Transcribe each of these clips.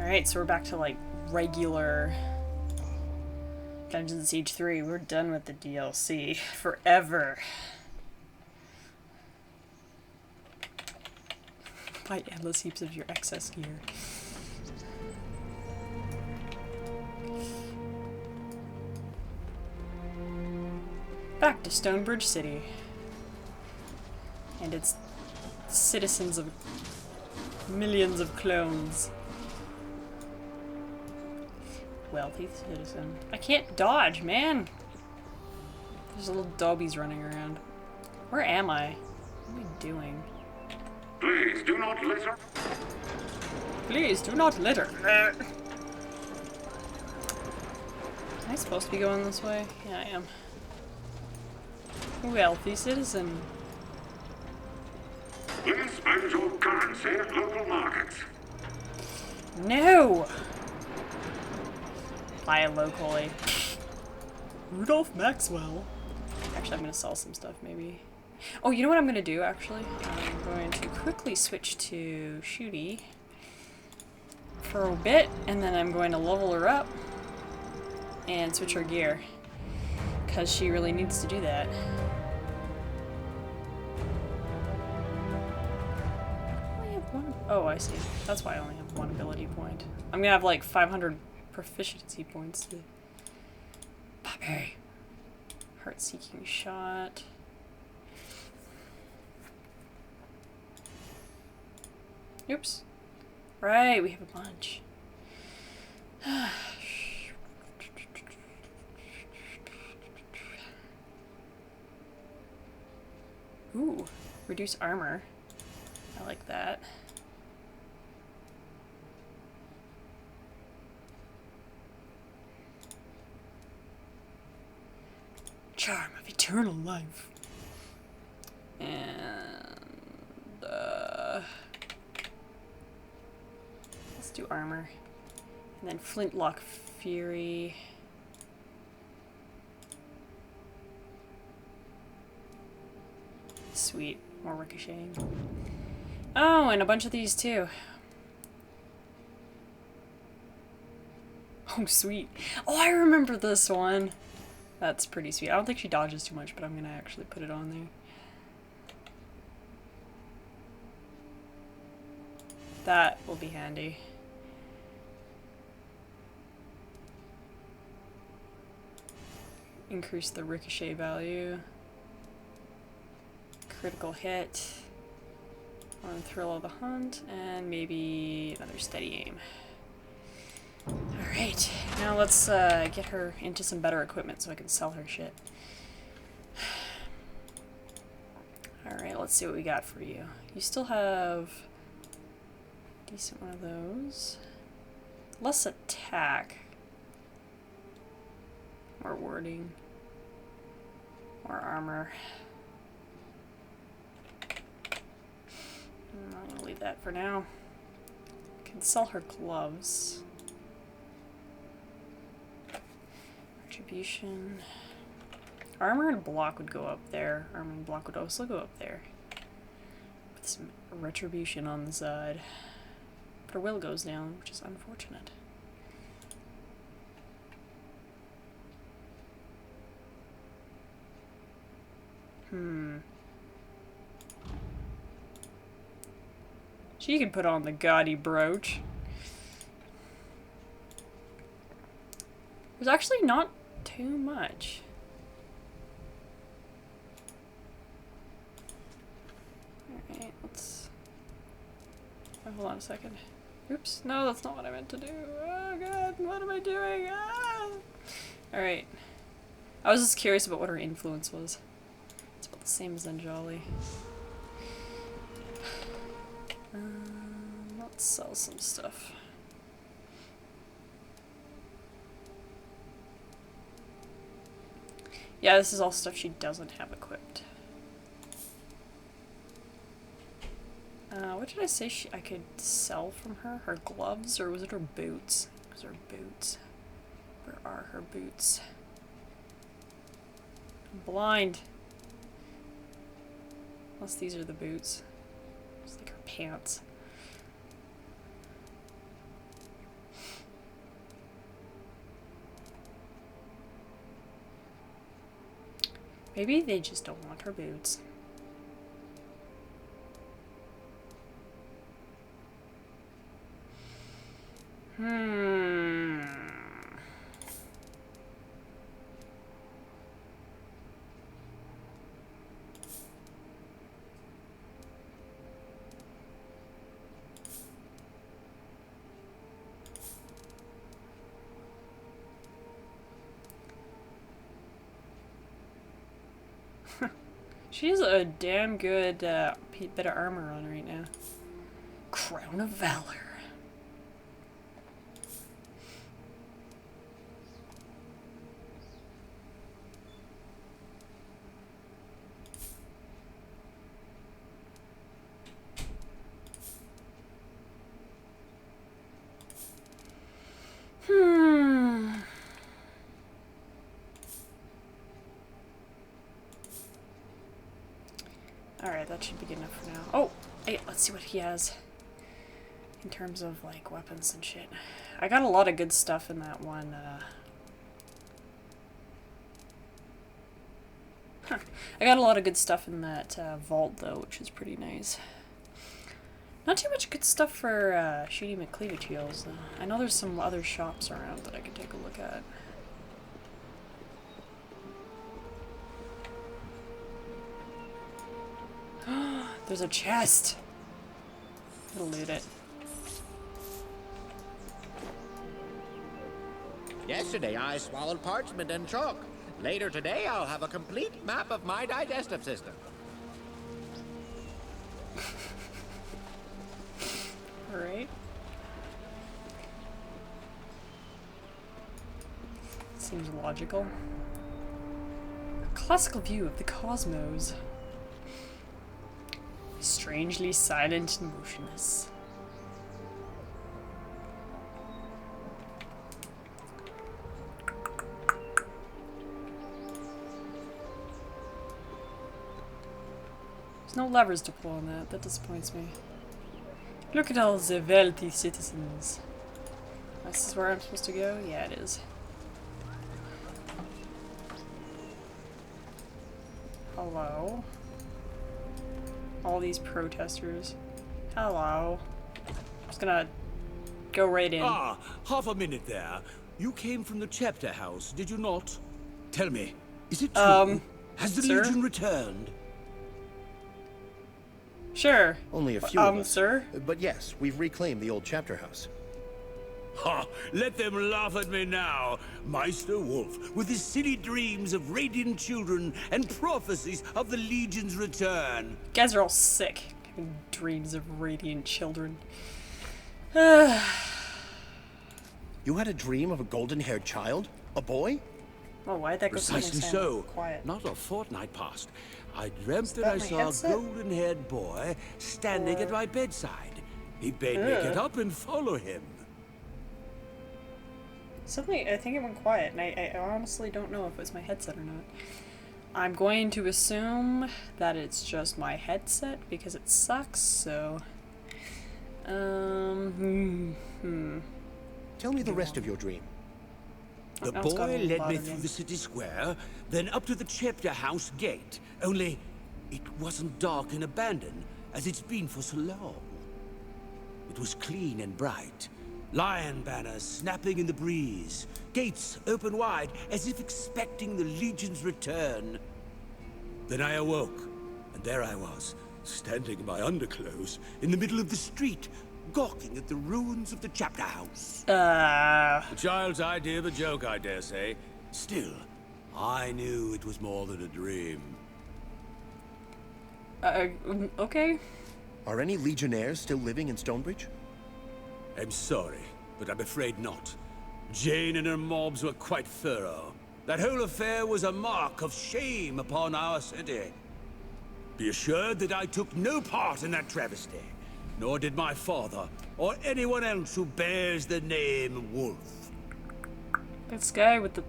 Alright, so we're back to like regular Dungeons Siege 3. We're done with the DLC forever. Buy endless heaps of your excess gear. Back to Stonebridge City. And its citizens of millions of clones. Wealthy citizen. I can't dodge, man! There's little dobbies running around. Where am I? What am I doing? Please do not litter. Please do not litter. Am I supposed to be going this way? Yeah, I am. Wealthy citizen. Please spend your currency at local markets. No! Buy locally. Rudolph Maxwell. Actually, I'm gonna sell some stuff, maybe. Oh, you know what I'm gonna do, actually? I'm going to quickly switch to Shooty for a bit, and then I'm going to level her up and switch her gear. Because she really needs to do that. Oh, I see. That's why I only have one ability point. I'm gonna have like 500 proficiency points. Puppy. Heart-seeking shot. Oops. Right, we have a bunch. Ooh, reduce armor. I like that. Charm of eternal life. And let's do armor. And then flintlock fury. Sweet, more ricocheting. Oh, and a bunch of these too. Oh, sweet. Oh, I remember this one. That's pretty sweet. I don't think she dodges too much, but I'm gonna actually put it on there. That will be handy. Increase the ricochet value. Critical hit. On Thrill of the Hunt, and maybe another steady aim. Alright, now let's get her into some better equipment so I can sell her shit. Alright, let's see what we got for you. You still have a decent one of those. Less attack. More warding. More armor. I'm gonna leave that for now. I can sell her gloves. Retribution. Armor and block would go up there. Armor and block would also go up there. With some retribution on the side. But her will goes down, which is unfortunate. She can put on the gaudy brooch. There's actually not too much. Alright, let's... Oh, hold on a second. Oops, no, that's not what I meant to do. Oh god, what am I doing? Ah! Alright. I was just curious about what her influence was. It's about the same as Anjali. Let's sell some stuff. Yeah, this is all stuff she doesn't have equipped. What did I say I could sell from her? Her gloves, or was it her boots? It was her boots. Where are her boots? I'm blind. Unless these are the boots. It's like her pants. Maybe they just don't want her boots. She has a damn good bit of armor on right now. Crown of Valor. Alright, that should be good enough for now. Oh! Hey, let's see what he has. In terms of, like, weapons and shit. I got a lot of good stuff in that one, I got a lot of good stuff in that, vault, though, which is pretty nice. Not too much good stuff for, shooting McCleavage heals, though. I know there's some other shops around that I could take a look at. There's a chest. We'll loot it. Yesterday I swallowed parchment and chalk. Later today I'll have a complete map of my digestive system. Alright. Seems logical. A classical view of the cosmos. Strangely silent and motionless. There's no levers to pull on that. That disappoints me. Look at all the wealthy citizens. This is where I'm supposed to go? Yeah, it is. Hello? All these protesters. Hello. I'm just gonna go right in. Ah, half a minute there. You came from the chapter house, did you not? Tell me, is it true? Has the sir? Legion returned? Sure. Only a few of us. Sir? But yes, we've reclaimed the old chapter house. Ha! Let them laugh at me now. Meister Wolf, with his silly dreams of radiant children and prophecies of the Legion's return. You guys are all sick. Having dreams of radiant children. You had a dream of a golden-haired child? A boy? Oh, why'd that go Precisely so so. quiet? Not a fortnight past. I dreamt that that I my saw headset? a golden-haired boy standing at my bedside. He bade me get up and follow him. Suddenly, I think it went quiet, and I honestly don't know if it was my headset or not. I'm going to assume that it's just my headset because it sucks, so... Tell me the rest of your dream. The now it's got boy a led lot me of through names. the city square, then up to the chapter house gate. Only, it wasn't dark and abandoned, as it's been for so long. It was clean and bright. Lion banners snapping in the breeze. Gates open wide, as if expecting the Legion's return. Then I awoke, and there I was, standing in my underclothes, in the middle of the street, gawking at the ruins of the chapter house. A child's idea of a joke, I dare say. Still, I knew it was more than a dream. Okay. Are any Legionnaires still living in Stonebridge? I'm sorry, but I'm afraid not. Jane and her mobs were quite thorough. That whole affair was a mark of shame upon our city. Be assured that I took no part in that travesty, nor did my father, or anyone else who bears the name Wolf. This guy with the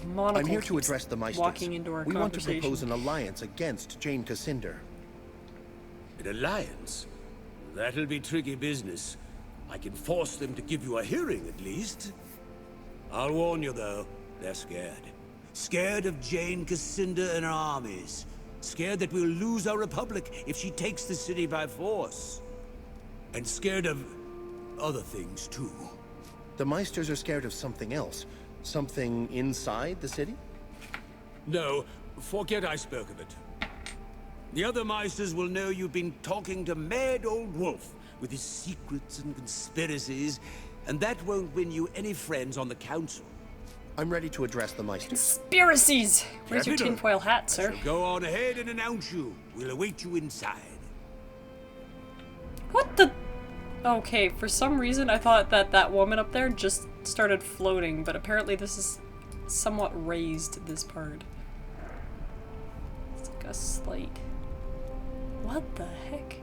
monocle I'm here to keeps address the Meisters. walking into our We want to conversation. propose an alliance against Jane Cassinder. An alliance? That'll be tricky business. I can force them to give you a hearing, at least. I'll warn you, though, they're scared. Scared of Jane Cassinda and her armies. Scared that we'll lose our republic if she takes the city by force. And scared of other things, too. The Meisters are scared of something else. Something inside the city? No, forget I spoke of it. The other Meisters will know you've been talking to mad old Wolf with his secrets and conspiracies, and that won't win you any friends on the council. I'm ready to address the Meisters. Conspiracies! Where's your Capital. tinfoil hat, sir? So go on ahead and announce you. We'll await you inside. What the? Okay, for some reason I thought that that woman up there just started floating, but apparently this is somewhat raised, this part. It's like a slight... What the heck?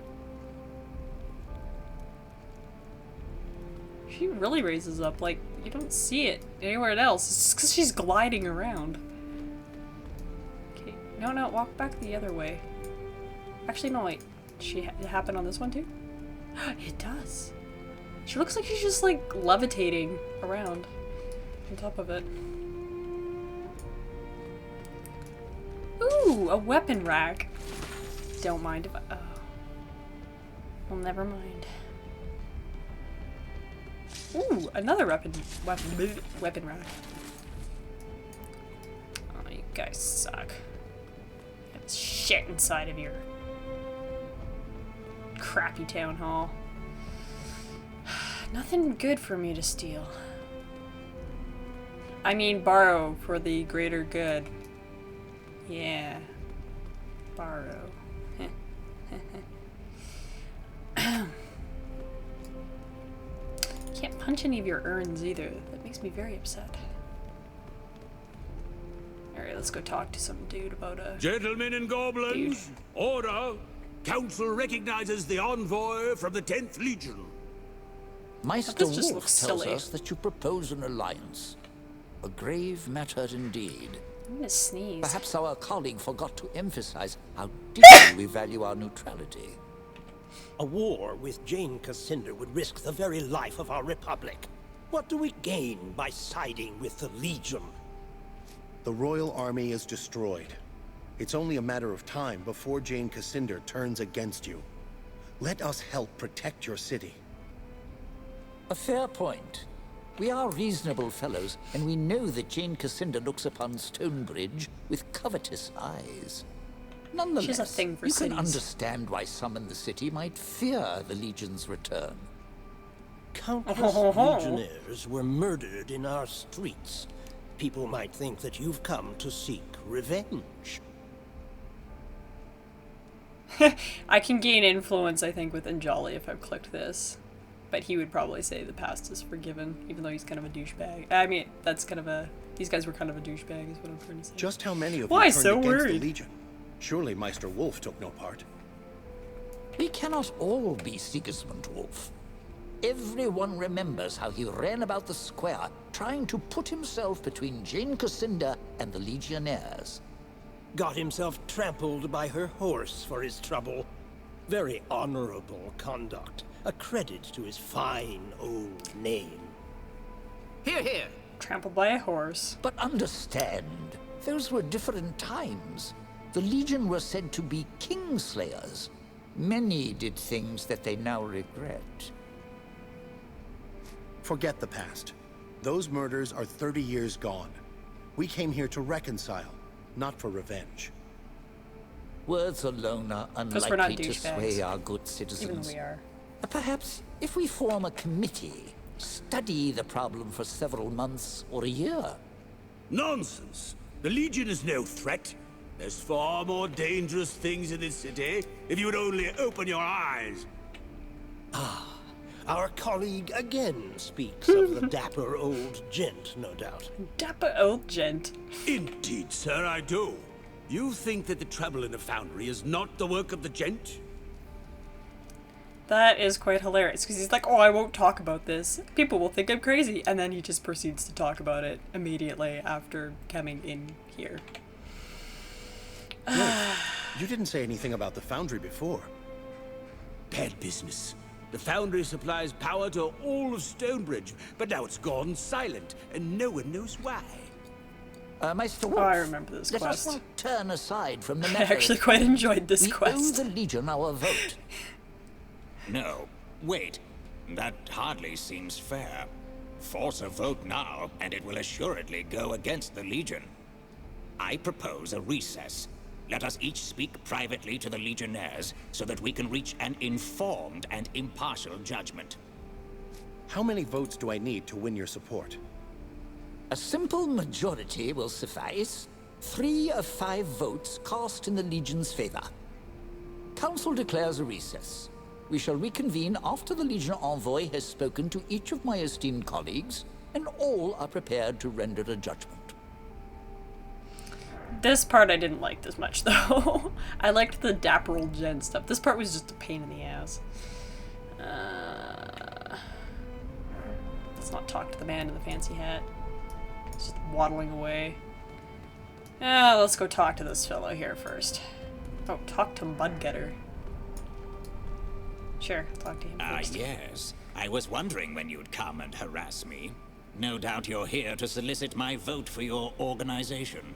She really raises up, like, you don't see it anywhere else. It's just because she's gliding around. Okay, no, walk back the other way. Actually, no, wait. It happened on this one too? It does. She looks like she's just, like, levitating around on top of it. Ooh, a weapon rack. Don't mind if I... Oh. Well, never mind. Ooh, another weapon rack. Oh, you guys suck. There's shit inside of your crappy town hall. Nothing good for me to steal. I mean, borrow for the greater good. Yeah. Borrow. Can't punch any of your urns either. That makes me very upset. Alright, let's go talk to some dude about a... Gentlemen and goblins, order! Council recognizes the envoy from the 10th Legion. Meister This just Wolf looks tells silly. us that you propose an alliance. A grave matter indeed. I'm gonna sneeze. Perhaps our colleague forgot to emphasize how deeply we value our neutrality. A war with Jane Cassinda would risk the very life of our republic. What do we gain by siding with the Legion? The Royal Army is destroyed. It's only a matter of time before Jane Cassinda turns against you. Let us help protect your city. A fair point. We are reasonable fellows, and we know that Jane Cassinda looks upon Stonebridge with covetous eyes. Nonetheless, She's a thing for you cities. can understand why some in the city might fear the Legion's return. Countless legionnaires were murdered in our streets. People might think that you've come to seek revenge. I can gain influence, I think, with Njali if I've clicked this. But he would probably say the past is forgiven, even though he's kind of a douchebag. I mean, that's kind of a... These guys were kind of a douchebag, is what I'm trying to say. Just how many of Why you turned so against worried? the Legion? Surely Meister Wolf took no part. We cannot all be Sigismund Wolf. Everyone remembers how he ran about the square, trying to put himself between Jane Cassinda and the Legionnaires. Got himself trampled by her horse for his trouble. Very honorable conduct. A credit to his fine old name. Hear, hear. Trampled by a horse. But understand, those were different times. The Legion were said to be kingslayers. Many did things that they now regret. Forget the past. Those murders are 30 years gone. We came here to reconcile, not for revenge. Words alone are Because we're not unlikely to douchebags. sway our good Even citizens. though we are. Perhaps if we form a committee, study the problem for several months or a year. Nonsense. The Legion is no threat. There's far more dangerous things in this city, if you would only open your eyes. Our colleague again speaks of the dapper old gent, no doubt. Dapper old gent. Indeed, sir, I do. You think that the trouble in the foundry is not the work of the gent? That is quite hilarious, because he's like, oh, I won't talk about this. People will think I'm crazy. And then he just proceeds to talk about it immediately after coming in here. You didn't say anything about the foundry before. Bad business. The foundry supplies power to all of Stonebridge, but now it's gone silent, and no one knows why. Maester Wolf, Oh, I remember this let us quest. not turn aside from the I matter. actually quite enjoyed this We owe quest. the Legion our vote. No, wait. That hardly seems fair. Force a vote now, and it will assuredly go against the Legion. I propose a recess. Let us each speak privately to the Legionnaires, so that we can reach an informed and impartial judgment. How many votes do I need to win your support? A simple majority will suffice. 3 of 5 votes cast in the Legion's favor. Council declares a recess. We shall reconvene after the Legion envoy has spoken to each of my esteemed colleagues, and all are prepared to render a judgment. This part I didn't like this much, though. I liked the dapper old gen stuff. This part was just a pain in the ass. Let's not talk to the man in the fancy hat. He's just waddling away. Let's go talk to this fellow here first. Oh, talk to Mudgetter. Sure, talk to him first. Yes. I was wondering when you'd come and harass me. No doubt you're here to solicit my vote for your organization.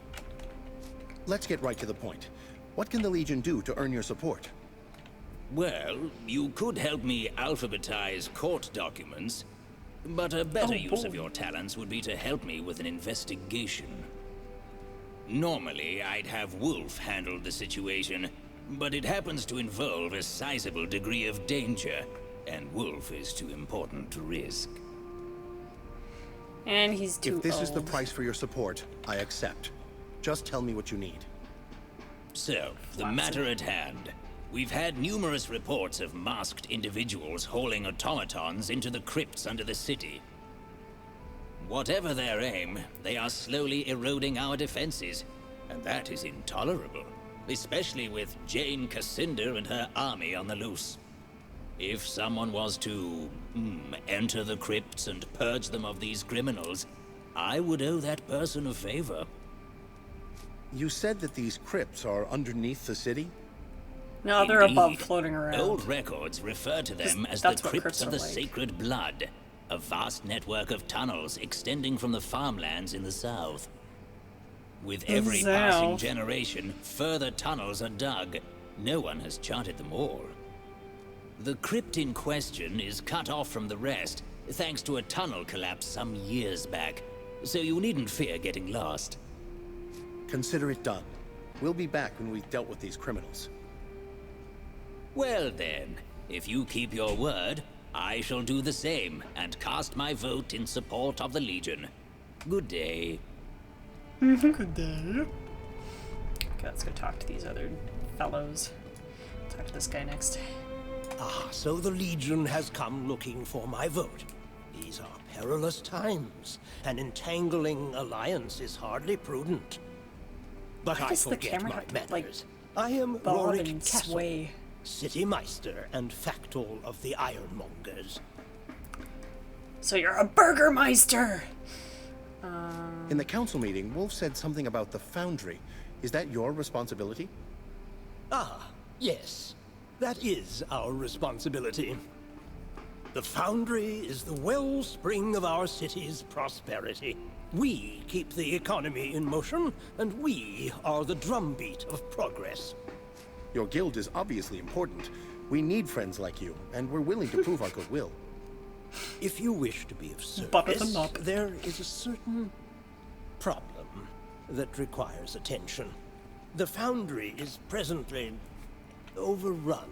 Let's get right to the point. What can the Legion do to earn your support? Well, you could help me alphabetize court documents, but a better use of your talents would be to help me with an investigation. Normally, I'd have Wolf handle the situation, but it happens to involve a sizable degree of danger, and Wolf is too important to risk. And he's too If this old. is the price for your support, I accept. Just tell me what you need. So, the matter at hand. We've had numerous reports of masked individuals hauling automatons into the crypts under the city. Whatever their aim, they are slowly eroding our defenses, and that is intolerable, especially with Jane Cascinder and her army on the loose. If someone was to enter the crypts and purge them of these criminals, I would owe that person a favor. You said that these crypts are underneath the city? No, they're above, Indeed. floating around. Old records refer to them as the that's what Crypts crypts of are the like. Sacred Blood, a vast network of tunnels extending from the farmlands in the south. With every passing South. generation, further tunnels are dug. No one has charted them all. The crypt in question is cut off from the rest, thanks to a tunnel collapse some years back, so you needn't fear getting lost. Consider it done. We'll be back when we've dealt with these criminals. Well then, if you keep your word, I shall do the same and cast my vote in support of the Legion. Good day. Good day. Okay, let's go talk to these other fellows. Talk to this guy next. Ah, so the Legion has come looking for my vote. These are perilous times. An entangling alliance is hardly prudent. But Why I does the forget camera my have to, like, manners. I am bob Rorik and Castle, sway? City Meister and Factol of the Ironmongers. So you're a Burgermeister! In the council meeting, Wolf said something about the foundry. Is that your responsibility? Ah, yes. That is our responsibility. The foundry is the wellspring of our city's prosperity. We keep the economy in motion, and we are the drumbeat of progress. Your guild is obviously important. We need friends like you, and we're willing to prove our goodwill. If you wish to be of Butter them service, up. there is a certain problem that requires attention. The foundry is presently overrun.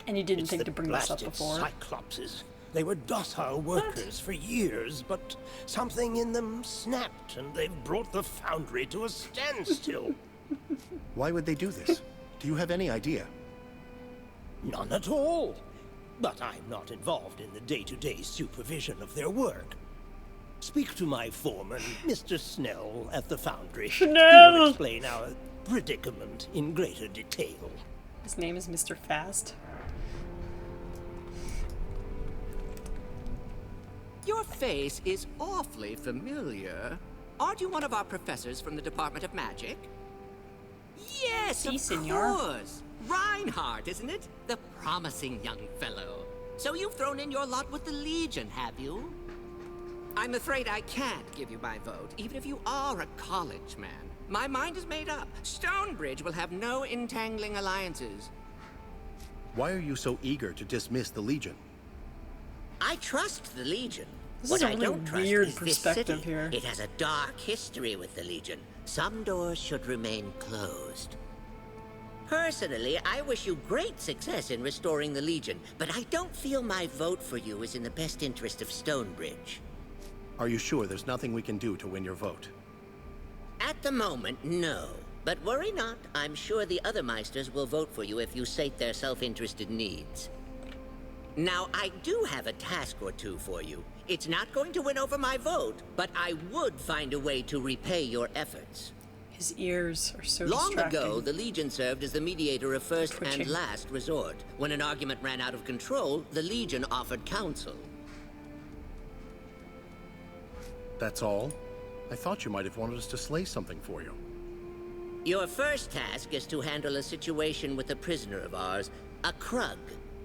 And you didn't It's think the to bring this up blasted before. Cyclopses. They were docile workers for years, but something in them snapped, and they've brought the foundry to a standstill. Why would they do this? Do you have any idea? None at all. But I'm not involved in the day-to-day supervision of their work. Speak to my foreman, Mr. Snell, at the foundry. Snell! He'll explain our predicament in greater detail. His name is Mr. Fast. Your face is awfully familiar. Aren't you one of our professors from the Department of Magic? Yes, Si, of senor. course. Reinhardt, isn't it? The promising young fellow. So you've thrown in your lot with the Legion, have you? I'm afraid I can't give you my vote, even if you are a college man. My mind is made up. Stonebridge will have no entangling alliances. Why are you so eager to dismiss the Legion? I trust the Legion. This What is a I really don't trust weird is this perspective city. here. It has a dark history with the Legion. Some doors should remain closed. Personally, I wish you great success in restoring the Legion, but I don't feel my vote for you is in the best interest of Stonebridge. Are you sure there's nothing we can do to win your vote? At the moment, no. But worry not, I'm sure the other Meisters will vote for you if you sate their self-interested needs. Now, I do have a task or two for you. It's not going to win over my vote, but I would find a way to repay your efforts. His ears are so Long distracting. ago, the Legion served as the mediator of first Twitching. and last resort. When an argument ran out of control, the Legion offered counsel. That's all? I thought you might have wanted us to slay something for you. Your first task is to handle a situation with a prisoner of ours, a Krug.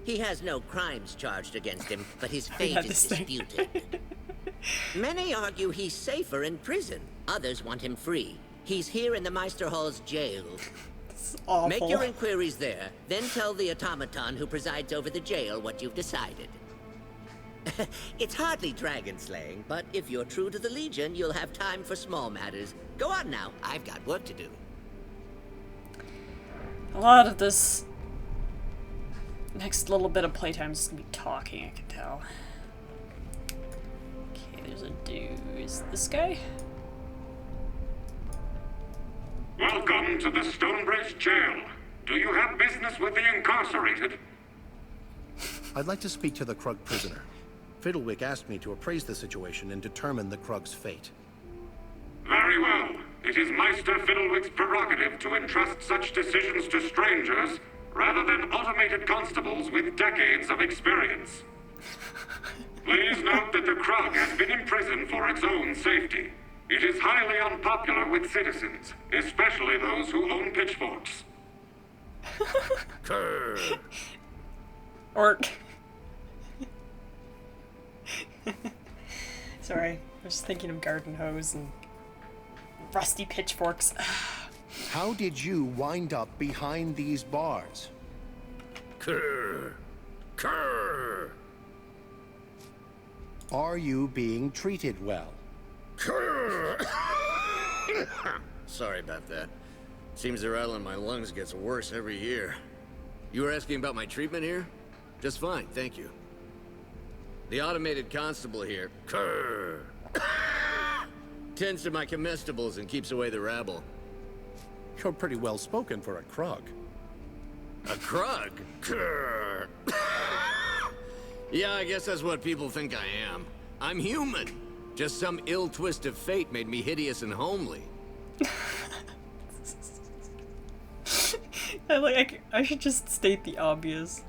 He has no crimes charged against him, but his fate had is this thing. disputed. Many argue he's safer in prison. Others want him free. He's here in the Meister Hall's jail. It's awful. Make your inquiries there, then tell the automaton who presides over the jail what you've decided. It's hardly dragon slaying, but if you're true to the Legion, you'll have time for small matters. Go on now, I've got work to do. A lot of this next little bit of playtime is gonna be talking, I can tell. Okay, there's a dude. Is this guy? Welcome to the Stonebridge jail. Do you have business with the incarcerated? I'd like to speak to the Krug prisoner. Fiddlewick asked me to appraise the situation and determine the Krug's fate. Very well. It is Meister Fiddlewick's prerogative to entrust such decisions to strangers rather than automated constables with decades of experience. Please note that the Krug has been imprisoned for its own safety. It is highly unpopular with citizens, especially those who own pitchforks. Or... Sorry, I was just thinking of garden hose and rusty pitchforks. How did you wind up behind these bars? Krr. Krr. Are you being treated well? Sorry about that. Seems the rattle in my lungs gets worse every year. You were asking about my treatment here? Just fine, thank you. The automated constable here tends to my comestibles and keeps away the rabble. You're pretty well spoken for a Krug. A Krug? Yeah, I guess that's what people think I am. I'm human. Just some ill twist of fate made me hideous and homely. I should just state the obvious.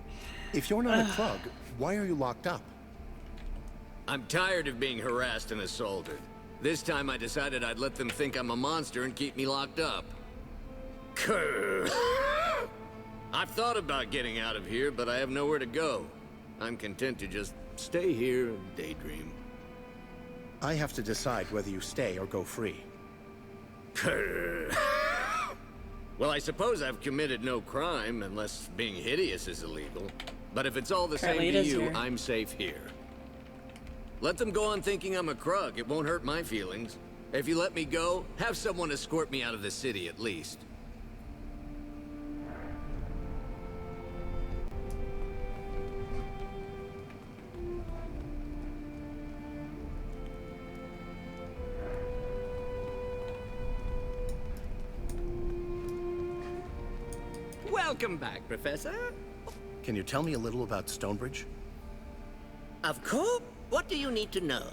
If you're not a Krug, why are you locked up? I'm tired of being harassed and assaulted. This time I decided I'd let them think I'm a monster and keep me locked up. I've thought about getting out of here, but I have nowhere to go. I'm content to just stay here and daydream. I have to decide whether you stay or go free. Well, I suppose I've committed no crime, unless being hideous is illegal. But if it's all the same Apparently to it is you, here. I'm safe here. Let them go on thinking I'm a Krug. It won't hurt my feelings. If you let me go, have someone escort me out of the city at least. Welcome back, Professor. Can you tell me a little about Stonebridge? Of course. What do you need to know?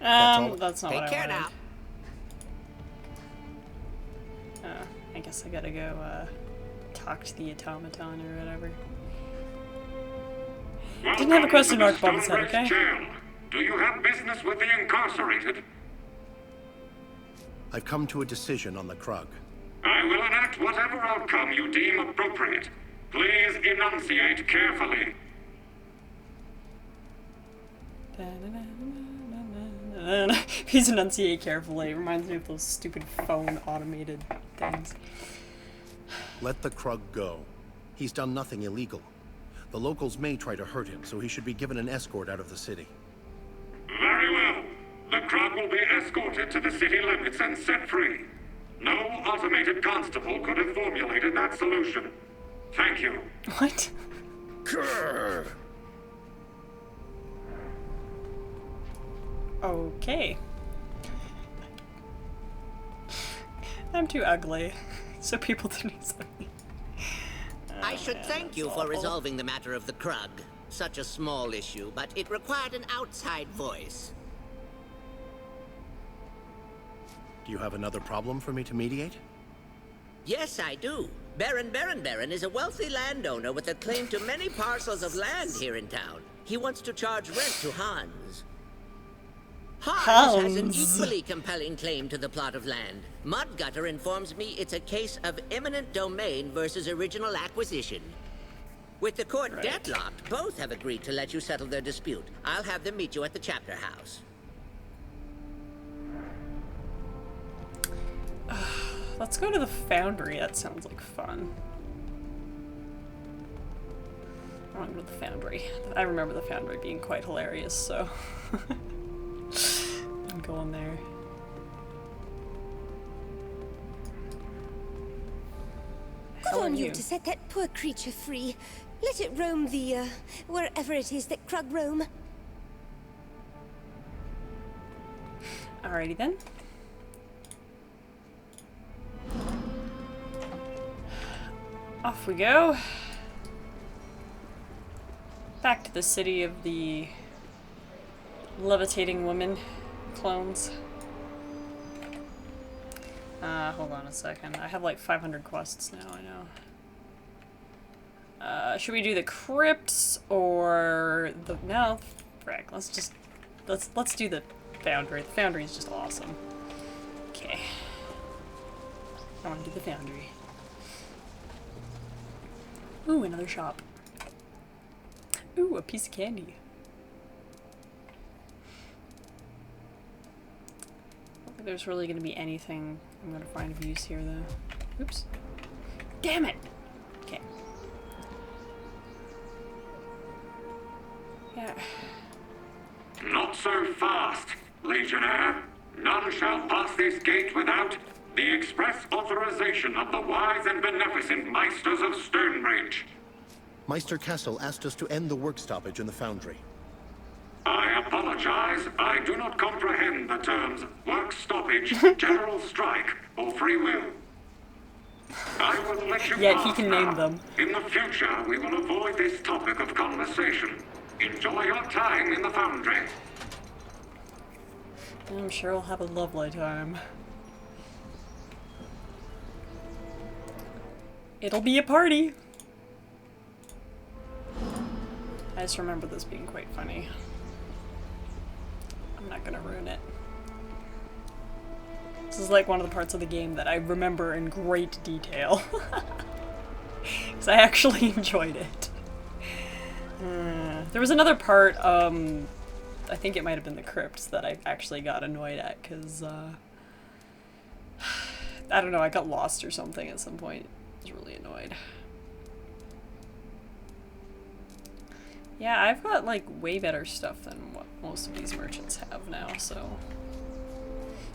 all. That's not Take what I care wanted. now. I guess I gotta go, talk to the automaton or whatever. Didn't have a question mark above his head, okay? Jail. Do you have business with the incarcerated? I've come to a decision on the Krug. I will enact whatever outcome you deem appropriate. Please enunciate carefully. Da-da-da-da. Please enunciate carefully. It reminds me of those stupid phone automated things. Let the Krug go. He's done nothing illegal. The locals may try to hurt him, so he should be given an escort out of the city. Very well. The Krug will be escorted to the city limits and set free. No automated constable could have formulated that solution. Thank you. What? Grr. Okay. I'm too ugly, so people didn't accept me. I should thank you for resolving the matter of the Krug. Such a small issue, but it required an outside voice. Do you have another problem for me to mediate? Yes, I do. Baron is a wealthy landowner with a claim to many parcels of land here in town. He wants to charge rent to Hans. Hans has an equally compelling claim to the plot of land. Mudgutter informs me it's a case of eminent domain versus original acquisition. With the court deadlocked, both have agreed to let you settle their dispute. I'll have them meet you at the chapter house. Let's go to the foundry. That sounds like fun. I want to go to the foundry. I remember the foundry being quite hilarious, so I'm going there. Good on you to set that poor creature free. Let it roam the, wherever it is that Krug roam. Alrighty then. Off we go. Back to the city of the levitating woman clones. Hold on a second. I have like 500 quests now, I know. Should we do the crypts or the... No, frick. Let's do the foundry. The foundry is just awesome. Okay. I want to do the foundry. Ooh, another shop. Ooh, a piece of candy. I don't think there's really going to be anything I'm going to find of use here, though. Oops. Damn it! Okay. Yeah. Not so fast, Legionnaire. None shall pass this gate without the express authorization of the wise and beneficent Meisters of Stonebridge. Meister Kessel asked us to end the work stoppage in the foundry. I apologize. I do not comprehend the terms work stoppage, general strike, or free will. I will let you Yet he pass can now. name them. In the future, we will avoid this topic of conversation. Enjoy your time in the foundry. I'm sure I'll have a lovely time. It'll be a party! I just remember this being quite funny. I'm not gonna ruin it. This is like one of the parts of the game that I remember in great detail. Because I actually enjoyed it. There was another part, I think it might have been the crypts that I actually got annoyed at, because, I don't know, I got lost or something at some point. I was really annoyed. Yeah, I've got, like, way better stuff than what most of these merchants have now, so...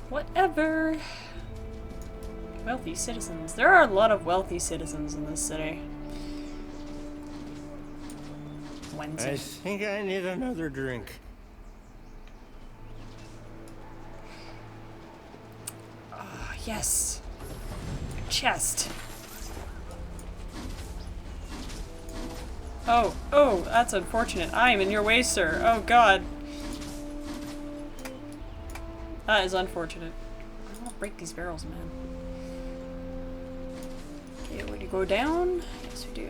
Whatever. Wealthy citizens. There are a lot of wealthy citizens in this city. I think I need another drink. Oh, yes. Chest. Oh, that's unfortunate. I am in your way, sir. Oh, God. That is unfortunate. I want to break these barrels, man. Okay, where do you go down? Yes, we do.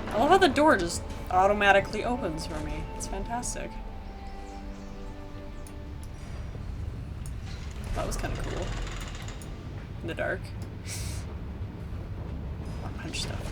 I love how the door just automatically opens for me. It's fantastic. That was kind of cool. In the dark. Punch stuff.